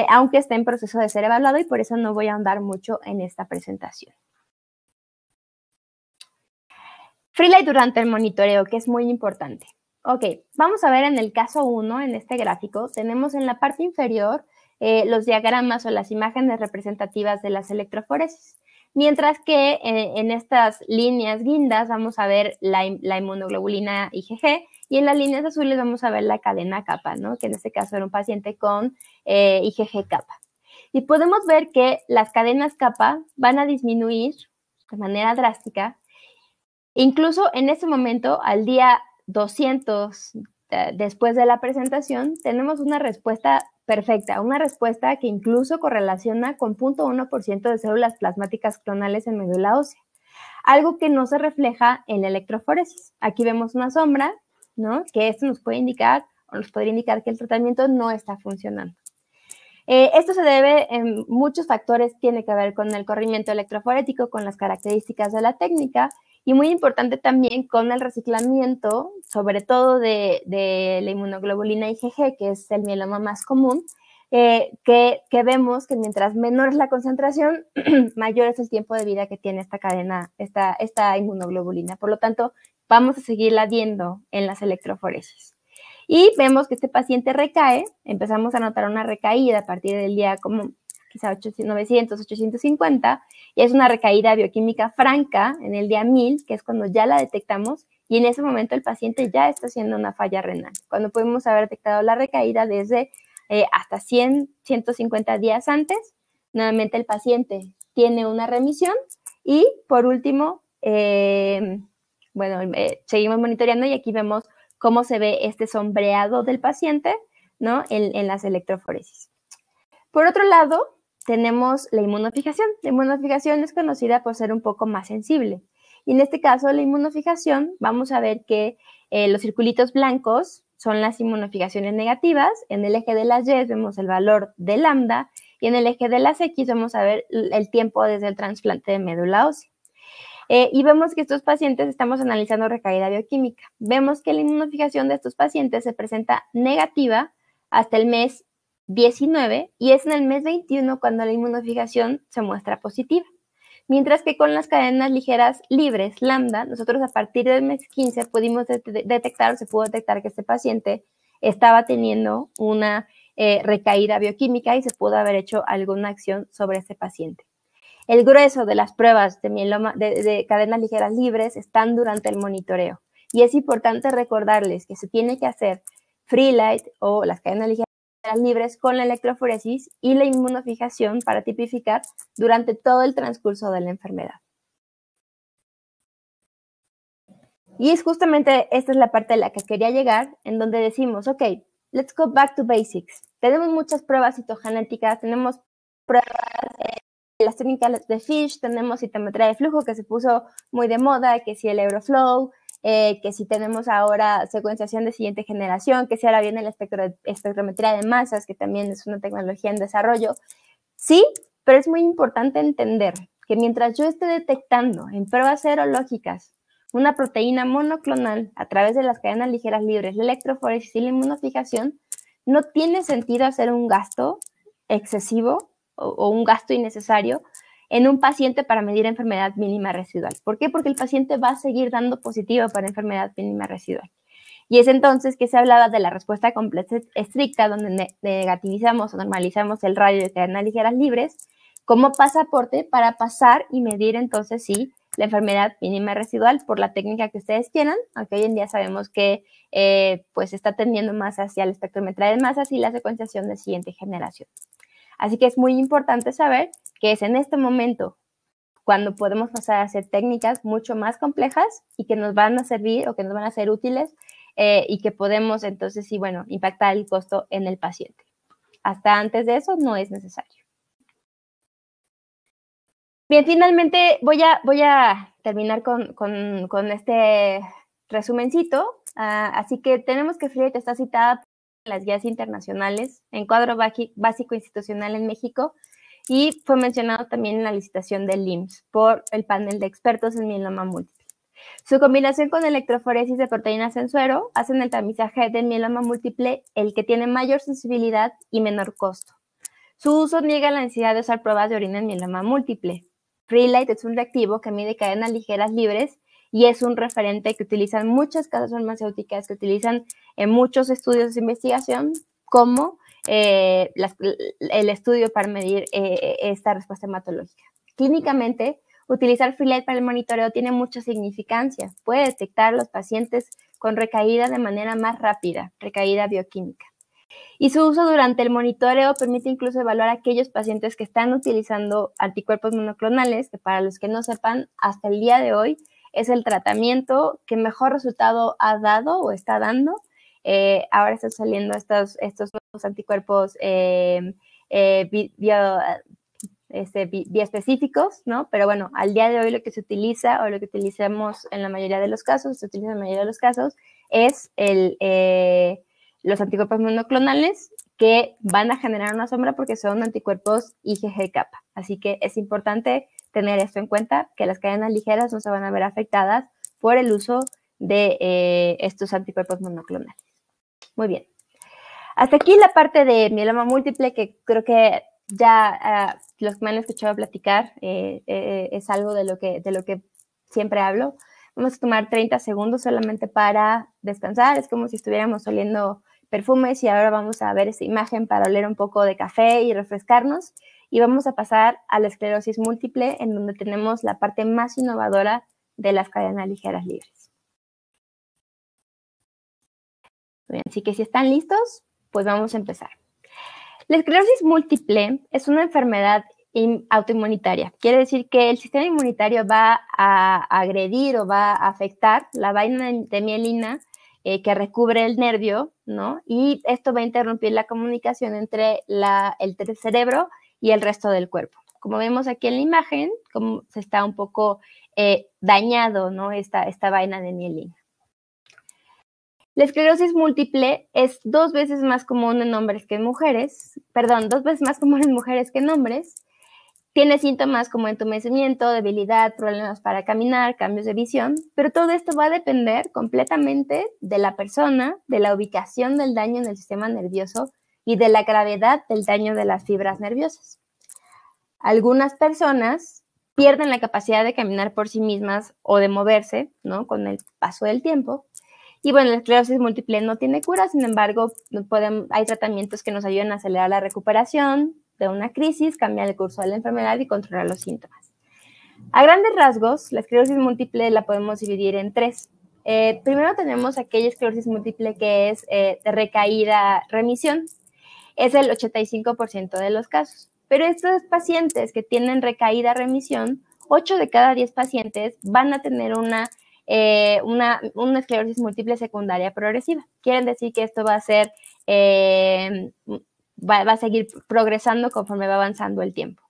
aunque está en proceso de ser evaluado y por eso no voy a ahondar mucho en esta presentación. Freelite durante el monitoreo, que es muy importante. Ok, vamos a ver en el caso 1, en este gráfico, tenemos en la parte inferior los diagramas o las imágenes representativas de las electroforesis. Mientras que en estas líneas guindas vamos a ver la inmunoglobulina IgG y en las líneas azules vamos a ver la cadena kappa, ¿no? Que en este caso era un paciente con IgG kappa. Y podemos ver que las cadenas kappa van a disminuir de manera drástica. Incluso en este momento, al día 200 después de la presentación, tenemos una respuesta perfecta, una respuesta que incluso correlaciona con 0.1% de células plasmáticas clonales en médula ósea, algo que no se refleja en la electroforesis. Aquí vemos una sombra, ¿no? Que esto nos puede indicar o nos podría indicar que el tratamiento no está funcionando. Esto se debe en muchos factores, tiene que ver con el corrimiento electroforético, con las características de la técnica y muy importante también con el reciclamiento, sobre todo de la inmunoglobulina IgG, que es el mieloma más común, que vemos que mientras menor es la concentración, mayor es el tiempo de vida que tiene esta cadena, esta inmunoglobulina. Por lo tanto, vamos a seguirla viendo en las electroforesis. Y vemos que este paciente recae, empezamos a notar una recaída a partir del día como quizá 900, 850, y es una recaída bioquímica franca en el día 1000, que es cuando ya la detectamos, y en ese momento el paciente ya está haciendo una falla renal, cuando podemos haber detectado la recaída desde hasta 100, 150 días antes. Nuevamente el paciente tiene una remisión, y por último, seguimos monitoreando y aquí vemos cómo se ve este sombreado del paciente, ¿no? en las electroforesis. Por otro lado, tenemos la inmunofijación. La inmunofijación es conocida por ser un poco más sensible. Y en este caso, la inmunofijación, vamos a ver que los circulitos blancos son las inmunofijaciones negativas. En el eje de las Y vemos el valor de lambda y en el eje de las X vamos a ver el tiempo desde el trasplante de médula ósea. Y vemos que estos pacientes, estamos analizando recaída bioquímica. Vemos que la inmunofijación de estos pacientes se presenta negativa hasta el mes 19 y es en el mes 21 cuando la inmunofijación se muestra positiva. Mientras que con las cadenas ligeras libres, lambda, nosotros a partir del mes 15 pudimos detectar, o se pudo detectar que este paciente estaba teniendo una recaída bioquímica y se pudo haber hecho alguna acción sobre este paciente. El grueso de las pruebas de mieloma de cadenas ligeras libres están durante el monitoreo. Y es importante recordarles que se tiene que hacer Freelite o las cadenas ligeras libres con la electroforesis y la inmunofijación para tipificar durante todo el transcurso de la enfermedad. Y es justamente esta es la parte a la que quería llegar, en donde decimos, ok, let's go back to basics. Tenemos muchas pruebas citogenéticas, tenemos pruebas las técnicas de FISH, tenemos citometría de flujo que se puso muy de moda, que si el Euroflow, que si tenemos ahora secuenciación de siguiente generación, que si ahora viene la espectrometría de masas, que también es una tecnología en desarrollo. Sí, pero es muy importante entender que mientras yo esté detectando en pruebas serológicas una proteína monoclonal a través de las cadenas ligeras libres, la electroforesis y la inmunofijación, no tiene sentido hacer un gasto excesivo o un gasto innecesario en un paciente para medir enfermedad mínima residual. ¿Por qué? Porque el paciente va a seguir dando positivo para enfermedad mínima residual. Y es entonces que se hablaba de la respuesta completa estricta, donde negativizamos o normalizamos el radio de cadenas ligeras libres como pasaporte para pasar y medir entonces sí la enfermedad mínima residual por la técnica que ustedes quieran, aunque hoy en día sabemos que pues está tendiendo más hacia la espectrometría de masas y la secuenciación de siguiente generación. Así que es muy importante saber que es en este momento cuando podemos pasar a hacer técnicas mucho más complejas y que nos van a servir o que nos van a ser útiles y que podemos entonces, sí, bueno, impactar el costo en el paciente. Hasta antes de eso no es necesario. Bien, finalmente voy a terminar con este resumencito. Así que tenemos que FreeRide está citada en las guías internacionales, en cuadro básico institucional en México, y fue mencionado también en la licitación del IMSS por el panel de expertos en mieloma múltiple. Su combinación con electroforesis de proteínas en suero hacen el tamizaje del mieloma múltiple el que tiene mayor sensibilidad y menor costo. Su uso niega la necesidad de usar pruebas de orina en mieloma múltiple. FreeLight es un reactivo que mide cadenas ligeras libres y es un referente que utilizan muchas casas farmacéuticas, que utilizan en muchos estudios de investigación como el estudio para medir esta respuesta hematológica. Clínicamente, utilizar FreeLight para el monitoreo tiene mucha significancia. Puede detectar a los pacientes con recaída de manera más rápida, recaída bioquímica. Y su uso durante el monitoreo permite incluso evaluar a aquellos pacientes que están utilizando anticuerpos monoclonales, que para los que no sepan, hasta el día de hoy es el tratamiento que mejor resultado ha dado o está dando. Ahora están saliendo estos nuevos anticuerpos bioespecíficos, ¿no? Pero bueno, al día de hoy lo que se utiliza o lo que utilizamos en la mayoría de los casos, se utiliza en la mayoría de los casos, es los anticuerpos monoclonales que van a generar una sombra porque son anticuerpos IgG-kappa. Así que es importante tener esto en cuenta, que las cadenas ligeras no se van a ver afectadas por el uso de estos anticuerpos monoclonales. Muy bien. Hasta aquí la parte de mieloma múltiple, que creo que ya los que me han escuchado platicar es algo de lo que siempre hablo. Vamos a tomar 30 segundos solamente para descansar. Es como si estuviéramos oliendo perfumes y ahora vamos a ver esa imagen para oler un poco de café y refrescarnos. Y vamos a pasar a la esclerosis múltiple, en donde tenemos la parte más innovadora de las cadenas ligeras libres. Bien, así que si están listos, pues vamos a empezar. La esclerosis múltiple es una enfermedad autoinmunitaria. Quiere decir que el sistema inmunitario va a agredir o va a afectar la vaina de mielina que recubre el nervio, ¿no? Y esto va a interrumpir la comunicación entre el cerebro y el resto del cuerpo. Como vemos aquí en la imagen, como se está un poco dañado, ¿no? Esta vaina de mielina. La esclerosis múltiple es 2 veces más común en hombres que en mujeres, 2 veces más común en mujeres que en hombres. Tiene síntomas como entumecimiento, debilidad, problemas para caminar, cambios de visión, pero todo esto va a depender completamente de la persona, de la ubicación del daño en el sistema nervioso y de la gravedad del daño de las fibras nerviosas. Algunas personas pierden la capacidad de caminar por sí mismas o de moverse, ¿no? Con el paso del tiempo. Y bueno, la esclerosis múltiple no tiene cura, sin embargo, hay tratamientos que nos ayudan a acelerar la recuperación de una crisis, cambiar el curso de la enfermedad y controlar los síntomas. A grandes rasgos, la esclerosis múltiple la podemos dividir en 3. Primero tenemos aquella esclerosis múltiple que es de recaída-remisión. Es el 85% de los casos. Pero estos pacientes que tienen recaída-remisión, 8 de cada 10 pacientes van a tener una esclerosis múltiple secundaria progresiva. Quieren decir que esto va a ser, va a seguir progresando conforme va avanzando el tiempo.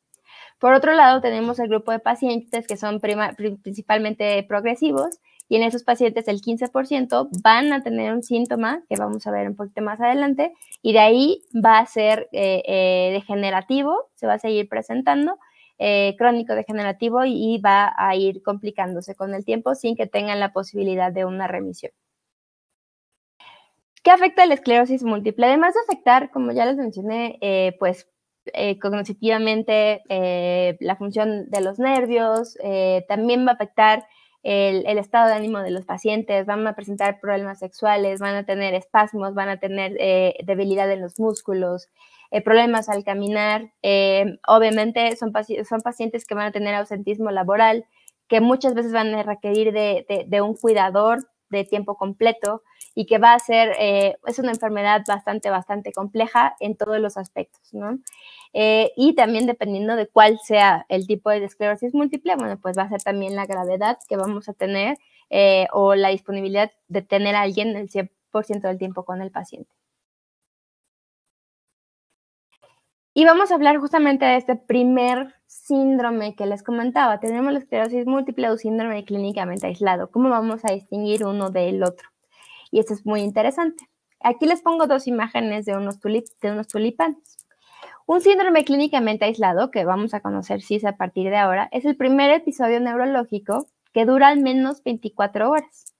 Por otro lado, tenemos el grupo de pacientes que son principalmente progresivos, y en esos pacientes el 15% van a tener un síntoma que vamos a ver un poquito más adelante, y de ahí va a ser degenerativo, se va a seguir presentando, crónico degenerativo, y va a ir complicándose con el tiempo sin que tengan la posibilidad de una remisión. ¿Qué afecta la esclerosis múltiple? Además de afectar, como ya les mencioné, cognitivamente la función de los nervios, también va a afectar el estado de ánimo de los pacientes, van a presentar problemas sexuales, van a tener espasmos, van a tener debilidad en los músculos, problemas al caminar. Obviamente son pacientes que van a tener ausentismo laboral, que muchas veces van a requerir de un cuidador de tiempo completo y que va a ser, es una enfermedad bastante compleja en todos los aspectos, ¿no? Y también dependiendo de cuál sea el tipo de esclerosis múltiple, bueno, pues va a ser también la gravedad que vamos a tener o la disponibilidad de tener a alguien el 100% del tiempo con el paciente. Y vamos a hablar justamente de este primer síndrome que les comentaba. Tenemos la esclerosis múltiple o síndrome clínicamente aislado. ¿Cómo vamos a distinguir uno del otro? Y esto es muy interesante. Aquí les pongo dos imágenes de unos tulipanes. Un síndrome clínicamente aislado, que vamos a conocer CIS a partir de ahora, es el primer episodio neurológico que dura al menos 24 horas.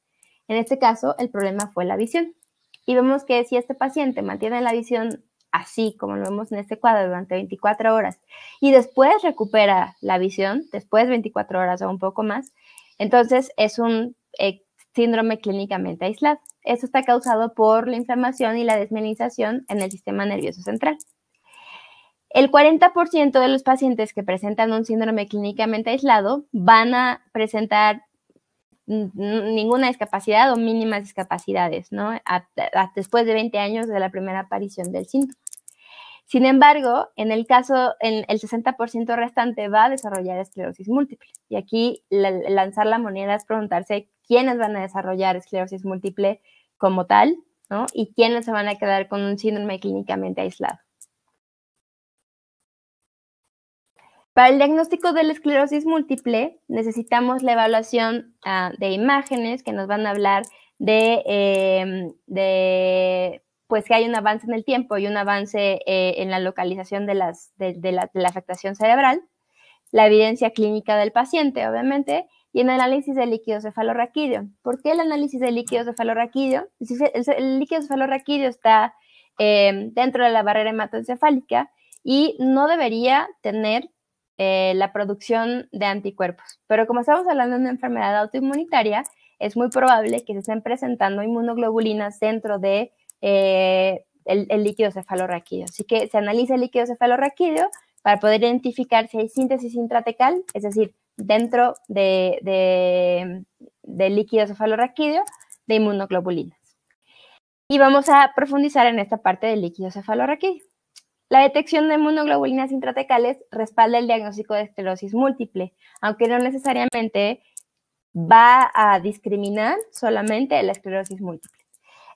En este caso, el problema fue la visión. Y vemos que si este paciente mantiene la visión así como lo vemos en este cuadro durante 24 horas y después recupera la visión, después de 24 horas o un poco más, entonces es un síndrome clínicamente aislado. Esto está causado por la inflamación y la desmielinización en el sistema nervioso central. El 40% de los pacientes que presentan un síndrome clínicamente aislado van a presentar ninguna discapacidad o mínimas discapacidades, ¿no? Después de 20 años de la primera aparición del síndrome. Sin embargo, en el 60% restante va a desarrollar esclerosis múltiple. Y aquí lanzar la moneda es preguntarse quiénes van a desarrollar esclerosis múltiple como tal, ¿no? Y quiénes se van a quedar con un síndrome clínicamente aislado. Para el diagnóstico de la esclerosis múltiple necesitamos la evaluación de imágenes que nos van a hablar pues que hay un avance en el tiempo y un avance en la localización de la afectación cerebral, la evidencia clínica del paciente, obviamente, y el análisis de líquido cefalorraquídeo. ¿Por qué el análisis de líquido cefalorraquídeo? El líquido cefalorraquídeo está dentro de la barrera hematoencefálica y no debería tener la producción de anticuerpos. Pero como estamos hablando de una enfermedad autoinmunitaria, es muy probable que se estén presentando inmunoglobulinas dentro de el líquido cefalorraquídeo. Así que se analiza el líquido cefalorraquídeo para poder identificar si hay síntesis intratecal, es decir, dentro del líquido cefalorraquídeo de inmunoglobulinas. Y vamos a profundizar en esta parte del líquido cefalorraquídeo. La detección de inmunoglobulinas intratecales respalda el diagnóstico de esclerosis múltiple, aunque no necesariamente va a discriminar solamente la esclerosis múltiple.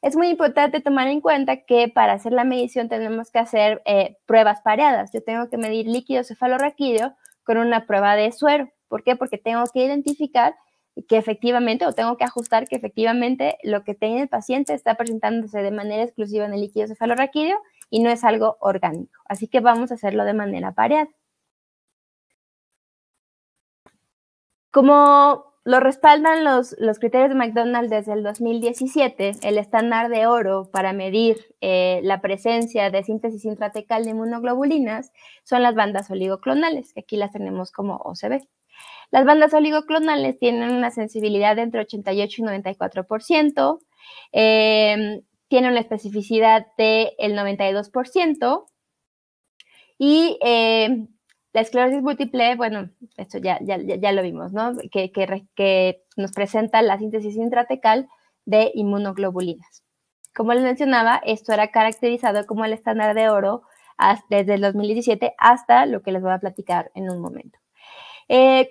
Es muy importante tomar en cuenta que para hacer la medición tenemos que hacer pruebas pareadas. Yo tengo que medir líquido cefalorraquídeo con una prueba de suero. ¿Por qué? Porque tengo que identificar que efectivamente, o tengo que ajustar que efectivamente lo que tiene el paciente está presentándose de manera exclusiva en el líquido cefalorraquídeo y no es algo orgánico. Así que vamos a hacerlo de manera pareada. Como lo respaldan los criterios de McDonald desde el 2017, el estándar de oro para medir la presencia de síntesis intratecal de inmunoglobulinas son las bandas oligoclonales, que aquí las tenemos como OCB. Las bandas oligoclonales tienen una sensibilidad de entre 88 y 94%, tienen una especificidad del 92% y la esclerosis múltiple, bueno, esto ya lo vimos, ¿no? Que nos presenta la síntesis intratecal de inmunoglobulinas. Como les mencionaba, esto era caracterizado como el estándar de oro desde el 2017 hasta lo que les voy a platicar en un momento.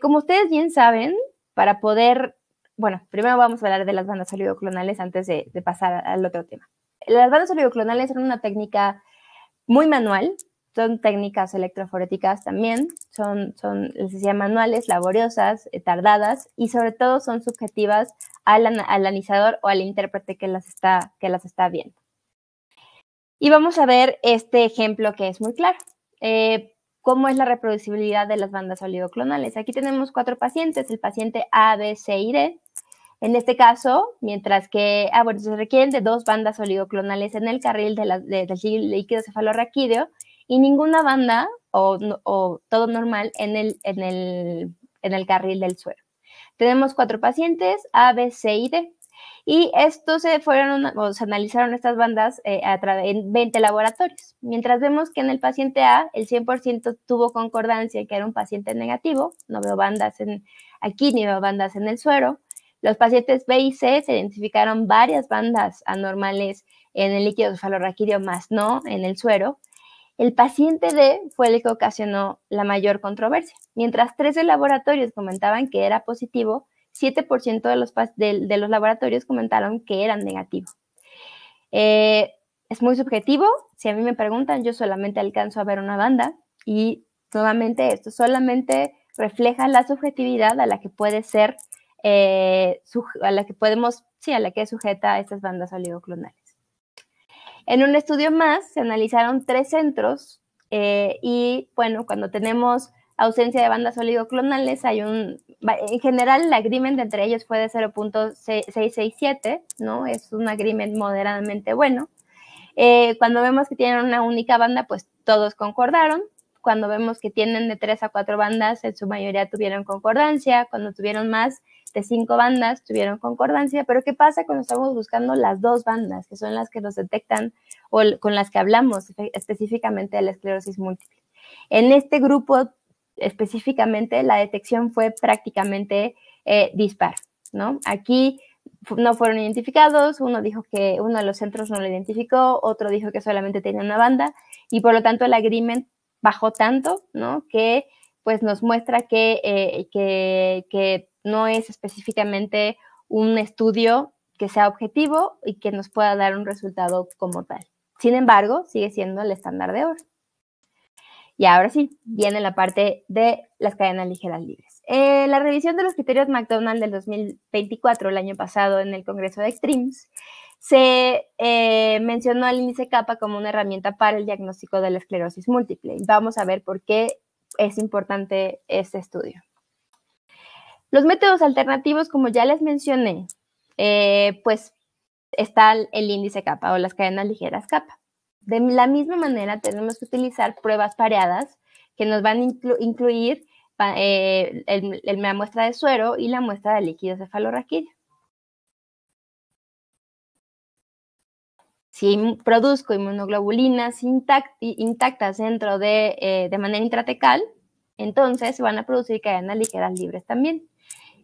Como ustedes bien saben, para poder, bueno, primero vamos a hablar de las bandas oligoclonales antes de pasar al otro tema. Las bandas oligoclonales son una técnica muy manual, son técnicas electroforéticas también, les decía, manuales, laboriosas, tardadas y sobre todo son subjetivas al analizador o al intérprete que las está viendo. Y vamos a ver este ejemplo que es muy claro. ¿Cómo es la reproducibilidad de las bandas oligoclonales? Aquí tenemos 4 pacientes, el paciente A, B, C y D. En este caso, mientras que, se requieren de 2 bandas oligoclonales en el carril del líquido cefalorraquídeo y ninguna banda o todo normal en el carril del suero. Tenemos 4 pacientes, A, B, C y D. Y estos se analizaron estas bandas en 20 laboratorios. Mientras vemos que en el paciente A, el 100% tuvo concordancia, que era un paciente negativo, no veo bandas aquí ni veo bandas en el suero. Los pacientes B y C se identificaron varias bandas anormales en el líquido cefalorraquídeo, más no en el suero. El paciente D fue el que ocasionó la mayor controversia. Mientras 13 laboratorios comentaban que era positivo, 7% de los laboratorios comentaron que eran negativos. Es muy subjetivo. Si a mí me preguntan, yo solamente alcanzo a ver una banda y nuevamente esto solamente refleja la subjetividad a la que puede ser, a la que es sujeta a estas bandas oligoclonales. En un estudio más se analizaron 3 centros y bueno, cuando tenemos ausencia de bandas oligoclonales, en general el agreement entre ellos fue de 0.667, ¿no? Es un agreement moderadamente bueno. Cuando vemos que tienen una única banda, pues todos concordaron. Cuando vemos que tienen de 3 a 4 bandas, en su mayoría tuvieron concordancia. Cuando tuvieron más de 5 bandas, tuvieron concordancia. Pero ¿qué pasa cuando estamos buscando las 2 bandas, que son las que nos detectan o con las que hablamos específicamente de la esclerosis múltiple? En este grupo específicamente, la detección fue prácticamente dispar, ¿no? Aquí no fueron identificados, uno dijo que uno de los centros no lo identificó, otro dijo que solamente tenía una banda, y por lo tanto el agreement bajó tanto, ¿no? Que pues nos muestra que no es específicamente un estudio que sea objetivo y que nos pueda dar un resultado como tal. Sin embargo, sigue siendo el estándar de oro. Y ahora sí, viene la parte de las cadenas ligeras libres. La revisión de los criterios McDonald del 2024, el año pasado, en el Congreso de Extremes, se mencionó el índice kappa como una herramienta para el diagnóstico de la esclerosis múltiple. Vamos a ver por qué es importante este estudio. Los métodos alternativos, como ya les mencioné, pues está el índice kappa o las cadenas ligeras kappa. De la misma manera, tenemos que utilizar pruebas pareadas que nos van a incluir la muestra de suero y la muestra de líquido cefalorraquídeo. Si produzco inmunoglobulinas intactas dentro de manera intratecal, entonces se van a producir cadenas ligeras libres también.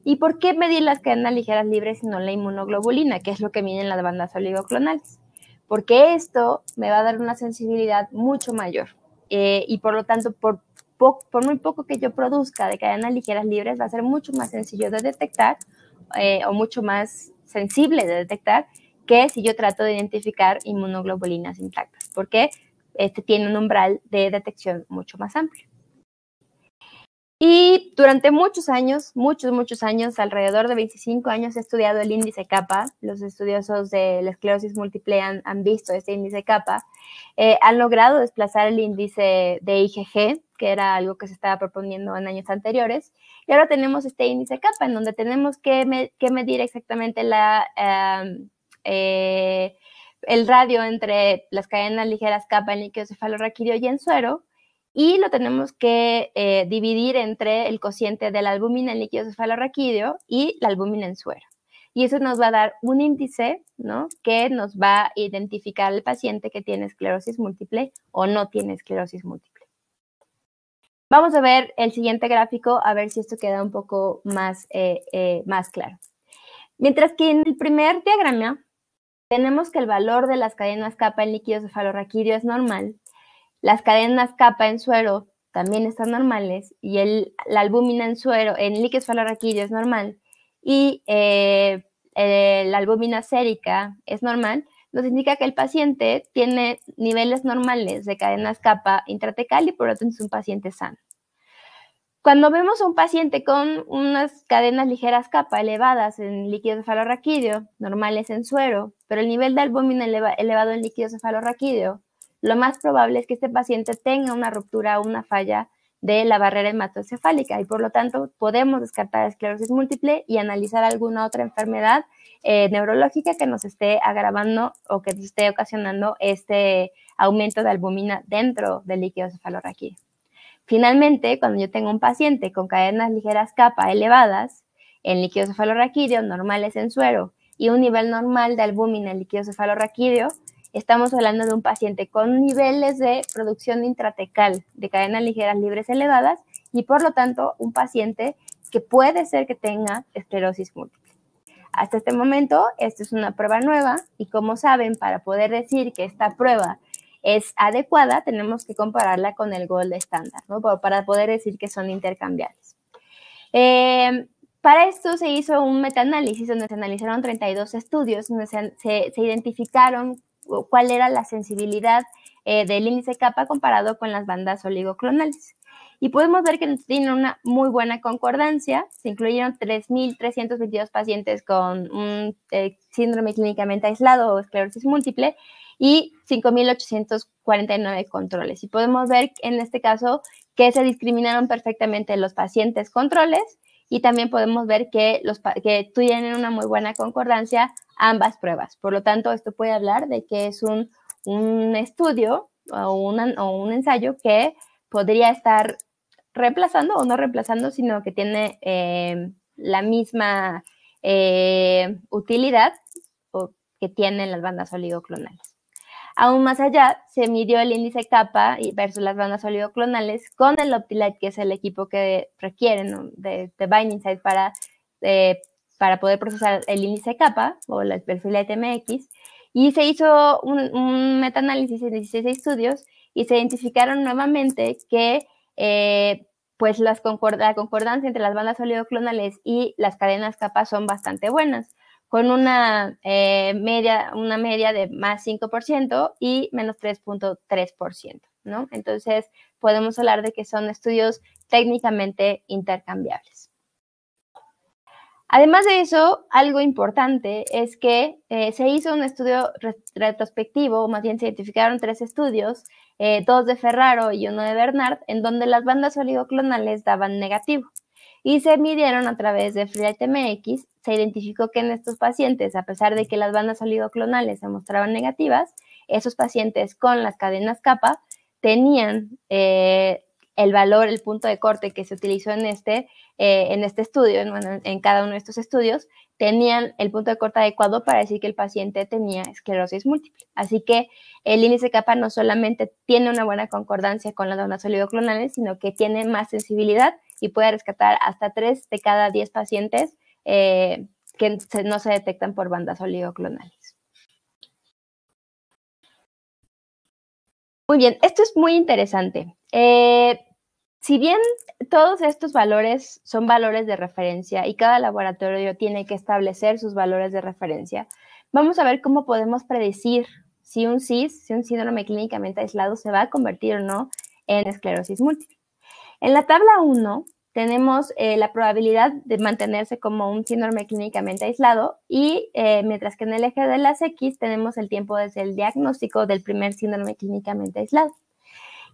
¿Y por qué medir las cadenas ligeras libres y no la inmunoglobulina, que es lo que miden las bandas oligoclonales? Porque esto me va a dar una sensibilidad mucho mayor y por lo tanto, por muy poco que yo produzca de cadenas ligeras libres, va a ser mucho más sencillo de detectar o mucho más sensible de detectar que si yo trato de identificar inmunoglobulinas intactas, porque este tiene un umbral de detección mucho más amplio. Y durante muchos años, alrededor de 25 años, he estudiado el índice kappa. Los estudiosos de la esclerosis múltiple han visto este índice kappa. Han logrado desplazar el índice de IgG, que era algo que se estaba proponiendo en años anteriores. Y ahora tenemos este índice kappa, en donde tenemos que medir exactamente el radio entre las cadenas ligeras kappa en líquido cefalorraquídeo y en suero, y lo tenemos que dividir entre el cociente de la albúmina en líquido cefalorraquídeo y la albúmina en suero. Y eso nos va a dar un índice, ¿no?, que nos va a identificar al paciente que tiene esclerosis múltiple o no tiene esclerosis múltiple. Vamos a ver el siguiente gráfico, a ver si esto queda un poco más claro. Mientras que en el primer diagrama tenemos que el valor de las cadenas kappa en líquido cefalorraquídeo es normal, las cadenas kappa en suero también están normales y la albúmina en suero, en líquido cefalorraquídeo es normal y la albúmina sérica es normal, nos indica que el paciente tiene niveles normales de cadenas kappa intratecal y por lo tanto es un paciente sano. Cuando vemos a un paciente con unas cadenas ligeras kappa elevadas en líquido cefalorraquídeo, normales en suero, pero el nivel de albúmina elevado en líquido cefalorraquídeo, lo más probable es que este paciente tenga una ruptura o una falla de la barrera hematoencefálica y por lo tanto podemos descartar esclerosis múltiple y analizar alguna otra enfermedad neurológica que nos esté agravando o que nos esté ocasionando este aumento de albúmina dentro del líquido cefalorraquídeo. Finalmente, cuando yo tengo un paciente con cadenas ligeras kappa elevadas en líquido cefalorraquídeo, normales en suero, y un nivel normal de albúmina en líquido cefalorraquídeo, estamos hablando de un paciente con niveles de producción intratecal de cadenas ligeras libres elevadas y por lo tanto un paciente que puede ser que tenga esclerosis múltiple. Hasta este momento, esta es una prueba nueva y como saben, para poder decir que esta prueba es adecuada, tenemos que compararla con el gold estándar, ¿no? Para poder decir que son intercambiables. Para esto se hizo un metaanálisis donde se analizaron 32 estudios, donde se identificaron cuál era la sensibilidad del índice kappa comparado con las bandas oligoclonales. Y podemos ver que tiene una muy buena concordancia. Se incluyeron 3.322 pacientes con un síndrome clínicamente aislado o esclerosis múltiple y 5.849 controles. Y podemos ver en este caso que se discriminaron perfectamente los pacientes controles y también podemos ver que tienen una muy buena concordancia ambas pruebas. Por lo tanto, esto puede hablar de que es un estudio o un ensayo que podría estar reemplazando o no reemplazando, sino que tiene la misma utilidad que tienen las bandas oligoclonales. Aún más allá, se midió el índice kappa versus las bandas oligoclonales con el Optilite, que es el equipo que requieren, ¿no?, de Binding Site para poder procesar el índice kappa o el Optilite MX. Y se hizo un metaanálisis en 16 estudios y se identificaron nuevamente que pues la concordancia entre las bandas oligoclonales y las cadenas kappa son bastante buenas, con una media de más 5% y menos 3.3%, ¿no? Entonces, podemos hablar de que son estudios técnicamente intercambiables. Además de eso, algo importante es que se hizo un estudio retrospectivo, o más bien se identificaron 3 estudios, 2 de Ferraro y 1 de Bernard, en donde las bandas oligoclonales daban negativo. Y se midieron a través de Freelite MX, se identificó que en estos pacientes, a pesar de que las bandas oligoclonales se mostraban negativas, esos pacientes con las cadenas kappa tenían el valor, el punto de corte que se utilizó en este estudio, en cada uno de estos estudios, tenían el punto de corte adecuado para decir que el paciente tenía esclerosis múltiple. Así que el índice kappa no solamente tiene una buena concordancia con las bandas oligoclonales, sino que tiene más sensibilidad y puede rescatar hasta 3 de cada 10 pacientes que no se detectan por bandas oligoclonales. Muy bien, esto es muy interesante. Si bien todos estos valores son valores de referencia y cada laboratorio tiene que establecer sus valores de referencia, vamos a ver cómo podemos predecir si un CIS, si un síndrome clínicamente aislado, se va a convertir o no en esclerosis múltiple. En la tabla 1 tenemos la probabilidad de mantenerse como un síndrome clínicamente aislado y mientras que en el eje de las X tenemos el tiempo desde el diagnóstico del primer síndrome clínicamente aislado.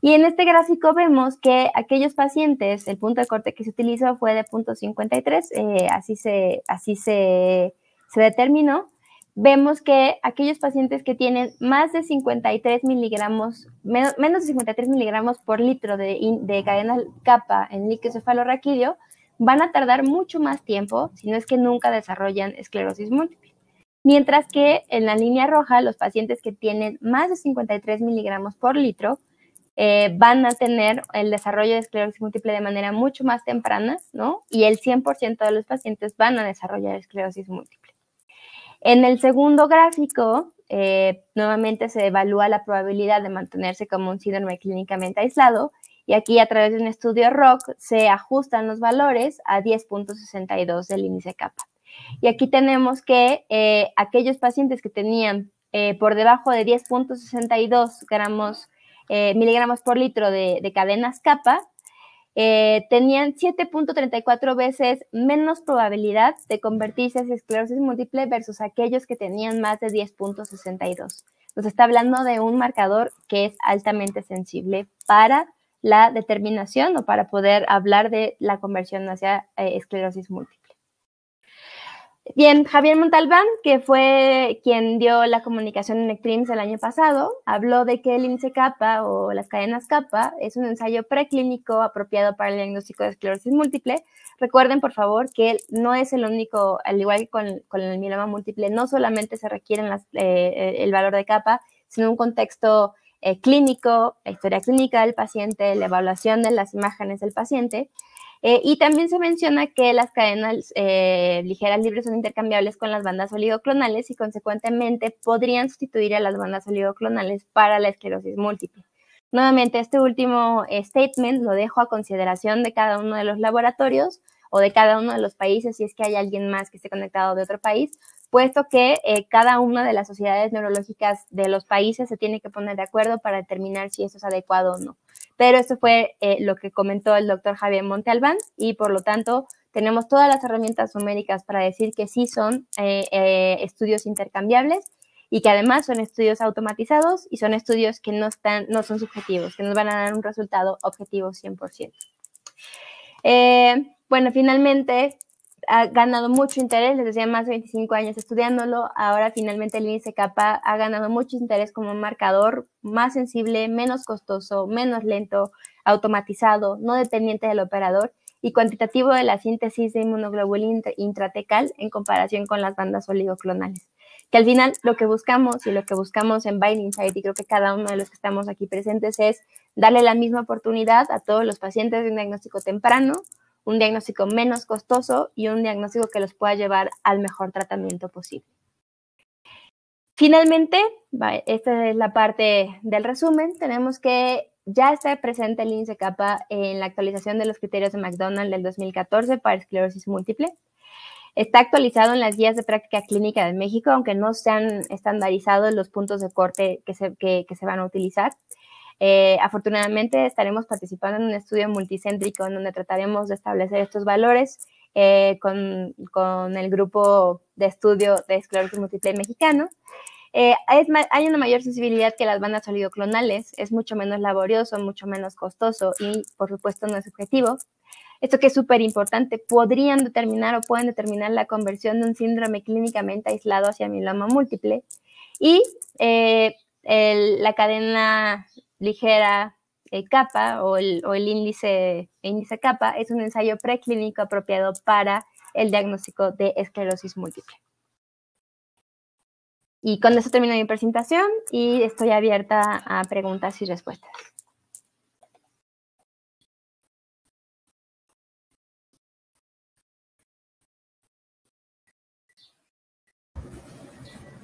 Y en este gráfico vemos que aquellos pacientes, el punto de corte que se utilizó fue de 0.53, así se determinó. Vemos que aquellos pacientes que tienen más de 53 miligramos, menos de 53 miligramos por litro de cadena kappa en líquido cefalorraquídeo van a tardar mucho más tiempo, si no es que nunca desarrollan esclerosis múltiple. Mientras que en la línea roja, los pacientes que tienen más de 53 miligramos por litro van a tener el desarrollo de esclerosis múltiple de manera mucho más temprana, ¿no? Y el 100% de los pacientes van a desarrollar esclerosis múltiple. En el segundo gráfico, nuevamente se evalúa la probabilidad de mantenerse como un síndrome clínicamente aislado y aquí a través de un estudio ROC se ajustan los valores a 10.62 del índice kappa. Y aquí tenemos que aquellos pacientes que tenían por debajo de 10.62 miligramos por litro de cadenas kappa, tenían 7.34 veces menos probabilidad de convertirse en esclerosis múltiple versus aquellos que tenían más de 10.62. Nos está hablando de un marcador que es altamente sensible para la determinación o para poder hablar de la conversión hacia esclerosis múltiple. Bien, Javier Montalbán, que fue quien dio la comunicación en ECTRIMS el año pasado, habló de que el índice kappa o las cadenas kappa es un ensayo preclínico apropiado para el diagnóstico de esclerosis múltiple. Recuerden, por favor, que no es el único, al igual que con el mieloma múltiple, no solamente se requiere el valor de kappa, sino un contexto clínico, la historia clínica del paciente, la evaluación de las imágenes del paciente. Y también se menciona que las cadenas ligeras libres son intercambiables con las bandas oligoclonales y consecuentemente podrían sustituir a las bandas oligoclonales para la esclerosis múltiple. Nuevamente, este último statement lo dejo a consideración de cada uno de los laboratorios o de cada uno de los países, si es que hay alguien más que esté conectado de otro país, puesto que cada una de las sociedades neurológicas de los países se tiene que poner de acuerdo para determinar si eso es adecuado o no. Pero esto fue lo que comentó el doctor Javier Montalbán y por lo tanto tenemos todas las herramientas numéricas para decir que sí son estudios intercambiables y que además son estudios automatizados y son estudios que no son subjetivos, que nos van a dar un resultado objetivo 100%. Bueno, finalmente ha ganado mucho interés, les decía, más de 25 años estudiándolo, ahora finalmente el índice kappa ha ganado mucho interés como un marcador más sensible, menos costoso, menos lento, automatizado, no dependiente del operador y cuantitativo de la síntesis de inmunoglobulina intratecal en comparación con las bandas oligoclonales. Que al final lo que buscamos y lo que buscamos en Binding Site, y creo que cada uno de los que estamos aquí presentes, es darle la misma oportunidad a todos los pacientes de un diagnóstico temprano, un diagnóstico menos costoso y un diagnóstico que los pueda llevar al mejor tratamiento posible. Finalmente, esta es la parte del resumen. Tenemos que ya está presente el índice kappa en la actualización de los criterios de McDonald del 2014 para esclerosis múltiple. Está actualizado en las guías de práctica clínica de México, aunque no se han estandarizado los puntos de corte que se van a utilizar. Afortunadamente estaremos participando en un estudio multicéntrico en donde trataremos de establecer estos valores con el grupo de estudio de esclerosis múltiple mexicano. Hay una mayor sensibilidad que las bandas oligoclonales, es mucho menos laborioso, mucho menos costoso y por supuesto no es subjetivo. Esto que es súper importante, pueden determinar la conversión de un síndrome clínicamente aislado hacia mieloma múltiple y la cadena ligera kappa o el índice kappa es un ensayo preclínico apropiado para el diagnóstico de esclerosis múltiple. Y con eso termino mi presentación y estoy abierta a preguntas y respuestas.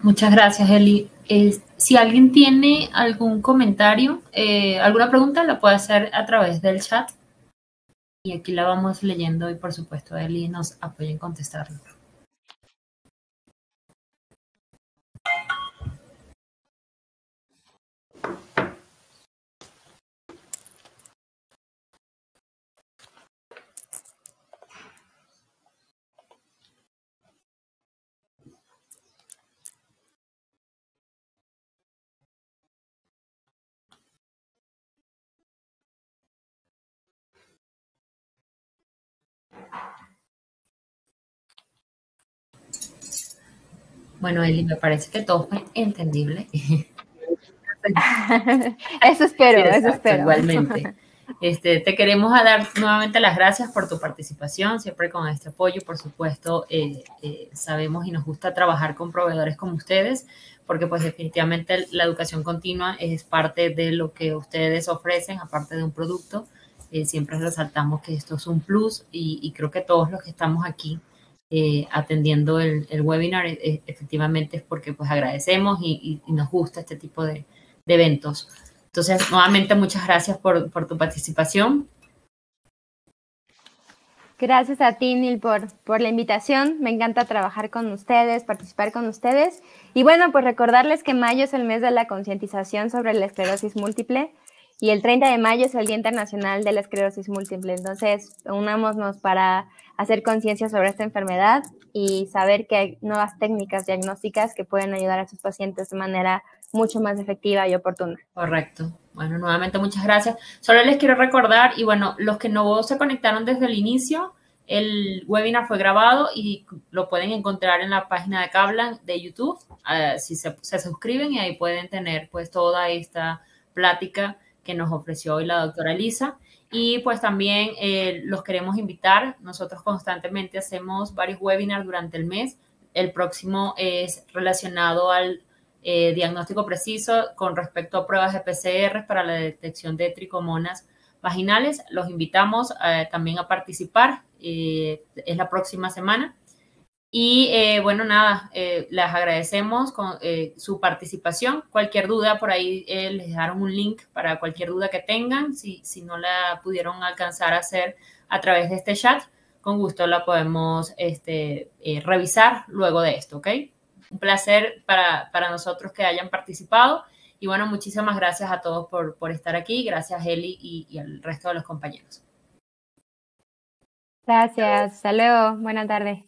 Muchas gracias, Eli. Si alguien tiene algún comentario, alguna pregunta, la puede hacer a través del chat. Y aquí la vamos leyendo y, por supuesto, Eli nos apoya en contestarlo. Bueno, Eli, me parece que todo fue entendible. Eso espero, sí, exacto, eso espero. Igualmente. Te queremos dar nuevamente las gracias por tu participación, siempre con este apoyo, por supuesto, sabemos y nos gusta trabajar con proveedores como ustedes, porque pues definitivamente la educación continua es parte de lo que ustedes ofrecen, aparte de un producto. Siempre resaltamos que esto es un plus y creo que todos los que estamos aquí atendiendo el webinar efectivamente es porque pues agradecemos y nos gusta este tipo de eventos. Entonces, nuevamente, muchas gracias por tu participación. Gracias a ti, Nil, por la invitación. Me encanta trabajar con ustedes, participar con ustedes. Y bueno, pues recordarles que mayo es el mes de la concientización sobre la esclerosis múltiple y el 30 de mayo es el Día Internacional de la Esclerosis Múltiple. Entonces, unámonos para hacer conciencia sobre esta enfermedad y saber que hay nuevas técnicas diagnósticas que pueden ayudar a sus pacientes de manera mucho más efectiva y oportuna. Correcto. Bueno, nuevamente muchas gracias. Solo les quiero recordar, y bueno, los que no se conectaron desde el inicio, El webinar fue grabado y lo pueden encontrar en la página de Kaplan de YouTube. Si se suscriben y ahí pueden tener pues toda esta plática que nos ofreció hoy la doctora Lisa. Y pues también los queremos invitar. Nosotros constantemente hacemos varios webinars durante el mes. El próximo es relacionado al diagnóstico preciso con respecto a pruebas de PCR para la detección de tricomonas vaginales. Los invitamos también a participar. Es la próxima semana. Y bueno, nada, les agradecemos con, su participación. Cualquier duda, por ahí les dejaron un link para cualquier duda que tengan. Si no la pudieron alcanzar a hacer a través de este chat, con gusto la podemos revisar luego de esto, ¿ok? Un placer para nosotros que hayan participado. Y bueno, muchísimas gracias a todos por estar aquí. Gracias, Eli, y al resto de los compañeros. Gracias, hasta luego, buena tarde.